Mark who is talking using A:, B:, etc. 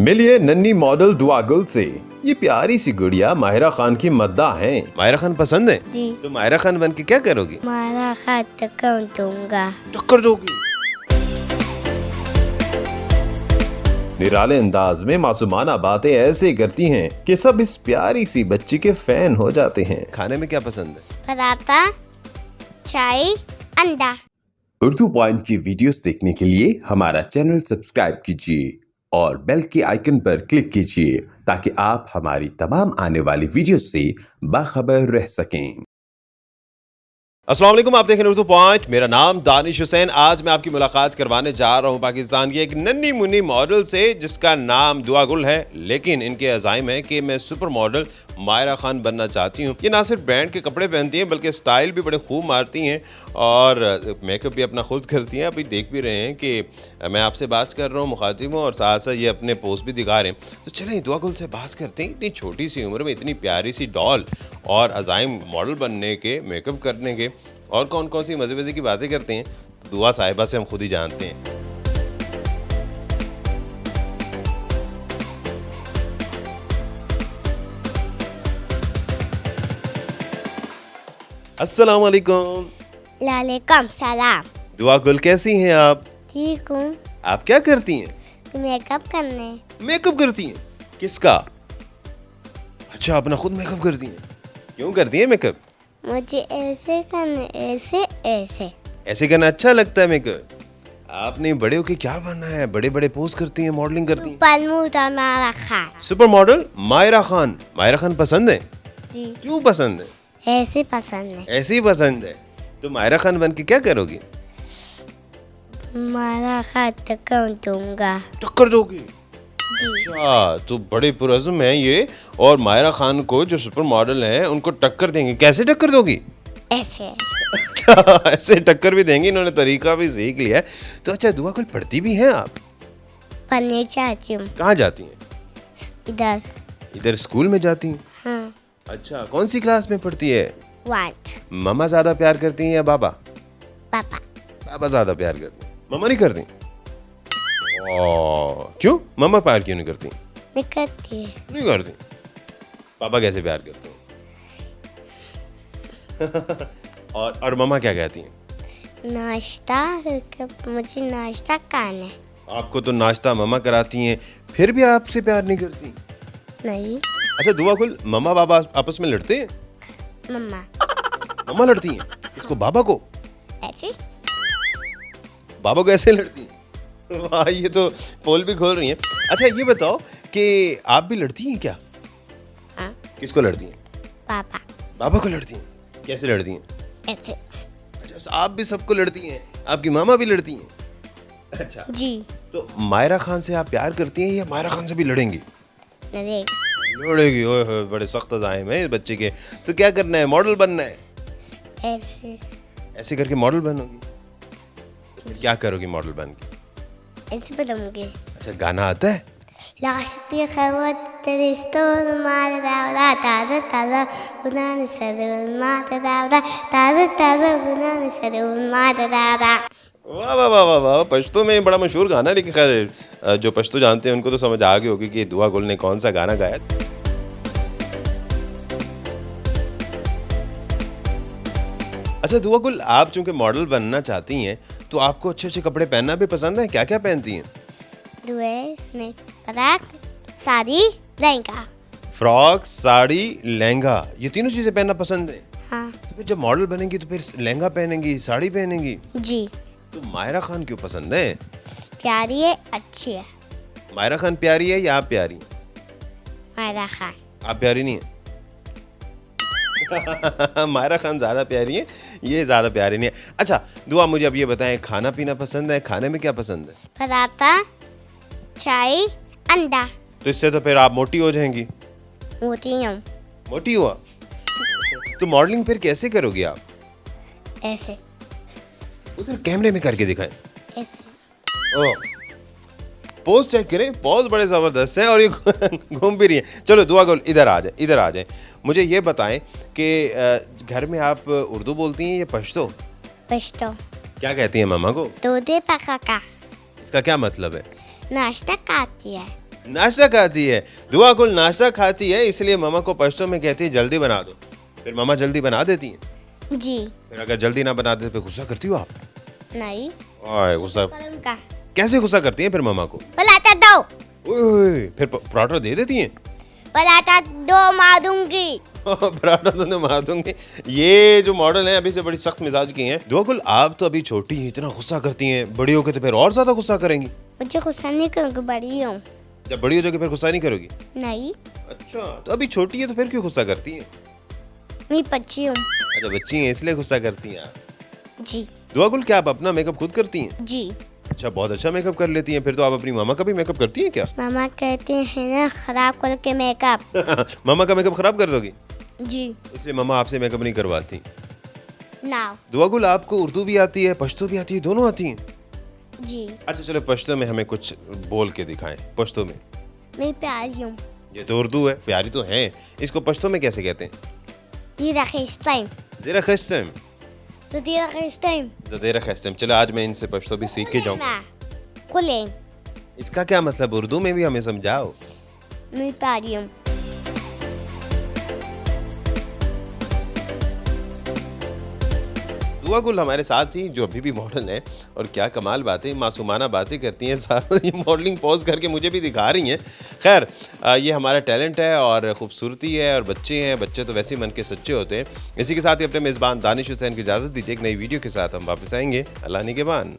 A: मिलिए नन्ही मॉडल दुआ गुल से। ये प्यारी सी गुड़िया माहिरा खान की मद्दा है।
B: माहिरा खान पसंद है?
C: जी।
B: तो माहिरा खान बन के क्या करोगी?
C: माहिरा खान टक्कर दूंगा।
B: टक्कर दोगी?
A: निराले अंदाज में मासूमाना बातें ऐसे करती हैं कि सब इस प्यारी सी बच्ची के फैन हो जाते हैं।
B: खाने में क्या पसंद है?
C: पराठा, चाय, अंडा।
A: उर्दू पॉइंट की वीडियोस देखने के लिए हमारा चैनल सब्सक्राइब कीजिए और बेल के आइकन पर क्लिक कीजिए ताकि आप हमारी तमाम आने वाली वीडियोस से बाखबर रह सकें।
B: अस्सलाम वालेकुम, आप देख रहे हैं उर्दू पॉइंट। मेरा नाम दानिश हुसैन। आज मैं आपकी मुलाकात करवाने जा रहा हूं पाकिस्तान की एक नन्ही मुन्नी मॉडल से जिसका नाम दुआ गुल है, लेकिन इनके अज़ाइम है कि मैं सुपर मॉडल माहिरा खान बनना चाहती हूं। ये ना सिर्फ ब्रांड के कपड़े पहनती हैं बल्कि स्टाइल भी बड़े खूब मारती हैं और मेकअप भी अपना खुद करती हैं। अभी देख भी रहे हैं कि मैं आपसे बात कर रहा हूँ, मुखातिब हूँ, और साथ साथ ये अपने पोस्ट भी दिखा रहे हैं। तो चलें दुआ गुल से बात करते हैं। इतनी छोटी सी उम्र में इतनी प्यारी सी डॉल और अज़ाइम मॉडल बनने के, मेकअप करने के और कौन कौन सी मज़े की बातें करते हैं, दुआ साहिबा से हम खुद ही जानते हैं। अस्सलाम वालेकुम।
C: वालेकुम सलाम।
B: दुआ गुल कैसी हैं आप?
C: ठीक हूँ।
B: आप क्या करती हैं?
C: मेकअप करने।
B: मेकअप करती हैं? किसका? अच्छा, अपना खुद मेकअप करती हैं। क्यों करती हैं मेकअप?
C: मुझे ऐसे करने, ऐसे ऐसे
B: ऐसे करना अच्छा लगता है मेकअप। आपने बड़े होके क्या बनना है? बड़े बड़े पोज करती हैं, मॉडलिंग करती हैं।
C: Super Mahira Khan.
B: Super model Mahira Khan. Mahira Khan पसंद है?
C: जी।
B: क्यों पसंद है?
C: ऐसे पसंद है।
B: ऐसे ही पसंद है। तो माहिरा खान बन के क्या करोगी?
C: माहिरा खान टक्कर दूंगा।
B: टक्कर दोगी?
C: जी।
B: अच्छा, तो बड़े पुरज़्म हैं ये, और माहिरा खान को जो सुपर मॉडल हैं उनको टक्कर देंगे। कैसे टक्कर दोगी?
C: ऐसे।
B: अच्छा, ऐसे टक्कर भी देंगी। इन्होंने तरीका भी सीख लिया है। तो अच्छा, दुआ कुल पढ़ती भी हैं आप?
C: पढ़ने चाहती हूँ।
B: कहाँ जाती हैं?
C: इधर।
B: इधर स्कूल में जाती हैं?
C: हाँ।
B: अच्छा, कौन सी क्लास में पढ़ती है?
C: 1।
B: मम्मा ज्यादा प्यार करती हैं या बाबा?
C: पापा।
B: पापा ज्यादा प्यार करते हैं, मम्मा नहीं करती? क्यों? मम्मा प्यार क्यों नहीं करती?
C: मैं करती है।
B: नहीं करती। पापा कैसे प्यार करते हैं? और मम्मा क्या कहती हैं?
C: नाश्ता मुझे नाश्ता करना है।
B: आपको तो नाश्ता मम्मा कराती हैं, फिर भी आपसे प्यार नहीं करती?
C: नहीं।
B: अच्छा दुआ कुल, मम्मा बाबा आपस में लड़ते हैं?
C: मम्मा।
B: मम्मा लड़ती हैं? इसको बाबा को?
C: ऐसे।
B: बाबा को ऐसे लड़ती हैं? वाह, ये तो पोल भी खोल रही हैं। अच्छा ये बताओ कि आप भी लड़ती हैं क्या?
C: हाँ।
B: किसको लड़ती हैं?
C: पापा।
B: बाबा को लड़ती हैं? कैसे लड़ती हैं?
C: ऐसे।
B: अच्छा, आप भी सबको लड़ती हैं? आपकी मामा भी लड़ती हैं? अच्छा,
C: जी।
B: तो माहिरा खान से आप प्यार करती हैं या माहिरा खान से भी लड़ेंगी?
C: लड़ेगी।
B: ओए होए, बड़े सख्त अज़ाइम हैं इस बच्चे के। तो क्या करना है? मॉडल बनना है?
C: ऐसे।
B: ऐसे करके मॉडल बनोगी? तो फिर क्या करोगी मॉडल बन के?
C: ऐसे बनूंगी।
B: अच्छा, गाना आता है?
C: लाशपी खवत तेरिस्तोन मार दावरा ताज़ा ताज़ा गुनान सदून मार दावरा ताज़ा ताज़ा गुनान सदून मार दावरा।
B: वाह वाह वाह वाह वाह, पश्तो में बड़ा मशहूर गाना है, लेकिन खैर जो पश्तो जानते हैं उनको तो समझ आ गई होगी कि दुआ गुल ने कौन सा गाना गाया। अच्छा दुआ गुल, आप चूंकि मॉडल बनना चाहती हैं तो आपको अच्छे अच्छे कपड़े पहनना भी पसंद है। क्या क्या पहनती हैं?
C: ड्रेस में फ्रॉक, साड़ी, लहंगा।
B: फ्रॉक, साड़ी, लहंगा, ये तीनों चीजें पहनना पसंद है?
C: हाँ।
B: तो फिर जब मॉडल बनेंगी तो फिर लहंगा पहनेंगी, साड़ी पहनेंगी।
C: जी।
B: तो माहिरा खान क्यों पसंद है?
C: प्यारी है, अच्छी है।
B: माहिरा खान प्यारी है या आप प्यारी?
C: माहिरा खान।
B: आप प्यारी नहीं है? माहिरा खान ज्यादा प्यारी है, ये ज्यादा प्यारी नहीं है। अच्छा दुआ, मुझे अब ये बताएं, खाना पीना पसंद है? खाने में क्या पसंद है?
C: पराठा, चाय, अंडा।
B: तो इससे तो फिर आप मोटी हो जाएंगी।
C: मोटी हूँ।
B: मोटी हुआ तो मॉडलिंग फिर कैसे करोगी आप?
C: ऐसे।
B: उधर कैमरे में करके दिखाएं।
C: ऐसे।
B: ओ, पोज चेक करें, पोज बड़े ज़बरदस्त हैं और ये घूम भी रही हैं। चलो दुआ गुल, इधर आ जाए, इधर आ जाए। मुझे ये बताएं कि घर में आप उर्दू बोलती हैं या पश्तो?
C: पश्तो।
B: क्या कहती हैं मम्मा को?
C: दूध पका का।
B: इसका क्या मतलब है?
C: नाश्ता खाती है।
B: नाश्ता खाती है। दुआ गुल नाश्ता खाती है, इसलिए मामा को पश्तो में कहती है जल्दी बना दो। फिर मामा जल्दी बना देती हैं।
C: जी
B: फिर अगर जल्दी ना बना दे तो गुस्सा करती हो आप?
C: नहीं
B: ओए गुस्सा
C: कलम का
B: कैसे गुस्सा करती हैं फिर मामा को?
C: पराठा दो
B: ओए फिर पराठा दे देती हैं?
C: पराठा दो मार दूंगी।
B: पराठा तो मार दूंगी। ये जो मॉडल है अभी से बड़ी सख्त मिजाज की हैं। दुआ गुल आप तो अभी छोटी हैं, इतना गुस्सा करती हैं, बड़ी होकर तो फिर और ज्यादा गुस्सा करेंगी।
C: मुझे गुस्सा नहीं करूँगी, बड़ी हूँ।
B: जब बड़ी हो जाएगी फिर गुस्सा नहीं करोगी?
C: नहीं
B: अच्छा, तो अभी छोटी है तो फिर क्यों गुस्सा करती हैं?
C: मैं बच्ची हूँ।
B: अच्छा बच्ची हैं इसलिए गुस्सा करती हैं आप।
C: जी
B: दुआ गुल क्या आप अपना मेकअप खुद करती हैं?
C: जी
B: अच्छा बहुत अच्छा मेकअप कर लेती हैं। फिर तो आप अपनी मामा का भी मेकअप करती हैं क्या?
C: मामा कहते हैं ना खराब करके मेकअप।
B: मामा का मेकअप खराब कर दोगी?
C: जी
B: इसलिए मामा आपसे मेकअप नहीं करवाती।
C: ना
B: दुआ गुल आपको उर्दू भी आती है, पश्तो भी आती है, दोनों आती हैं?
C: जी
B: अच्छा चलो पश्तो में हमें कुछ बोल के दिखाएं। पश्तो में
C: मैं प्यारी हूँ।
B: ये तो उर्दू है, प्यारी तो है, इसको पश्तो में कैसे कहते हैं?
C: दीरा खिस्ताइम
B: ज़रा खस्तम,
C: तो दीरा खिस्ताइम
B: ज़रा खस्तम। चलो आज मैं इनसे पश्तो भी सीख के जाऊँ।
C: कुलेन
B: इसका क्या मतलब उर्दू में भी हमें समझाओ।
C: मैं प्यारी हूँ।
B: दुआ गुल हमारे साथ ही जो अभी भी मॉडल है और क्या कमाल बातें, मासूमाना बातें करती हैं। ये मॉडलिंग पोज करके मुझे भी दिखा रही हैं। खैर ये हमारा टैलेंट है और खूबसूरती है और बच्चे हैं, बच्चे तो वैसे ही मन के सच्चे होते हैं। इसी के साथ ही अपने मेज़बान दानिश हुसैन की इजाज़त दीजिए। एक नई वीडियो के साथ हम वापस आएंगे। अल्लाह निगहबान।